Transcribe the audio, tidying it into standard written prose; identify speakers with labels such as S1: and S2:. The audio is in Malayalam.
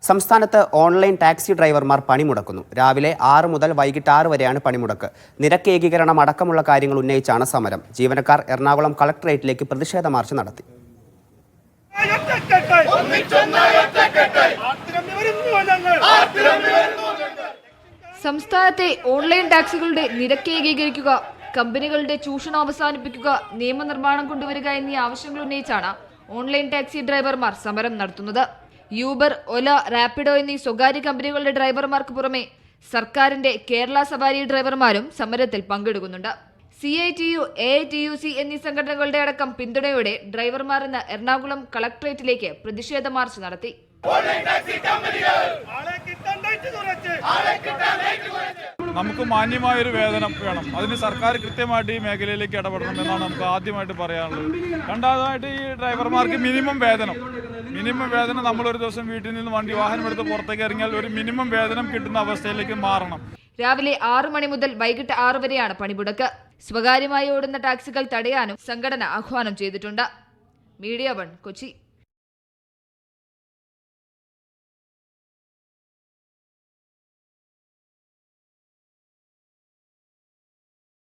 S1: സംസ്ഥാനത്ത് ഓൺലൈൻ ടാക്സി ഡ്രൈവർമാർ പണിമുടക്കുന്നു. രാവിലെ 6 മുതൽ വൈകിട്ട് 6 വരെയാണ് പണിമുടക്ക്. നിരക്ക് ഏകീകരണം അടക്കമുള്ള കാര്യങ്ങൾ ഉന്നയിച്ചാണ് സമരം. ജീവനക്കാർ എറണാകുളം കളക്ടറേറ്റിലേക്ക് പ്രതിഷേധ മാർച്ച് നടത്തി.
S2: സംസ്ഥാനത്തെ ഓൺലൈൻ ടാക്സികളുടെ നിരക്ക് ഏകീകരിക്കുക, കമ്പനികളുടെ ചൂഷണം അവസാനിപ്പിക്കുക, നിയമനിർമ്മാണം കൊണ്ടുവരിക എന്നീ ആവശ്യങ്ങൾ ഉന്നയിച്ചാണ് ഓൺലൈൻ ടാക്സി ഡ്രൈവർമാർ സമരം നടത്തുന്നത്. യൂബർ, ഒല, റാപ്പിഡോ എന്നീ സ്വകാര്യ കമ്പനികളുടെ ഡ്രൈവർമാർക്ക് പുറമെ സർക്കാരിന്റെ കേരള സവാരി ഡ്രൈവർമാരും സമരത്തിൽ പങ്കെടുക്കുന്നുണ്ട്. CITU, AITUC എന്നീ സംഘടനകളുടെ അടക്കം പിന്തുണയോടെ ഡ്രൈവർമാർ ഇന്ന് എറണാകുളം കളക്ടറേറ്റിലേക്ക് പ്രതിഷേധ മാർച്ച് നടത്തി.
S3: നമുക്ക് മാന്യമായൊരു വേതനം വേണം. അതിന് സർക്കാർ കൃത്യമായിട്ട് ഈ മേഖലയിലേക്ക് ഇടപെടണം എന്നാണ് നമുക്ക് ആദ്യമായിട്ട് പറയാനുള്ളത്. രണ്ടാമതായിട്ട് ഈ ഡ്രൈവർമാർക്ക് മിനിമം വേതനം നമ്മളൊരു ദിവസം വീട്ടിൽ നിന്ന് വാഹനം എടുത്ത് പുറത്തേക്ക് ഇറങ്ങിയാൽ ഒരു മിനിമം വേതനം കിട്ടുന്ന അവസ്ഥയിലേക്ക് മാറണം.
S2: രാവിലെ 6 മണി മുതൽ വൈകിട്ട് 6 വരെയാണ് പണിമുടക്ക്. സ്വകാര്യമായി ഓടുന്ന ടാക്സികൾ തടയാനും സംഘടന ആഹ്വാനം ചെയ്തിട്ടുണ്ട്. മീഡിയ 1 കൊച്ചി.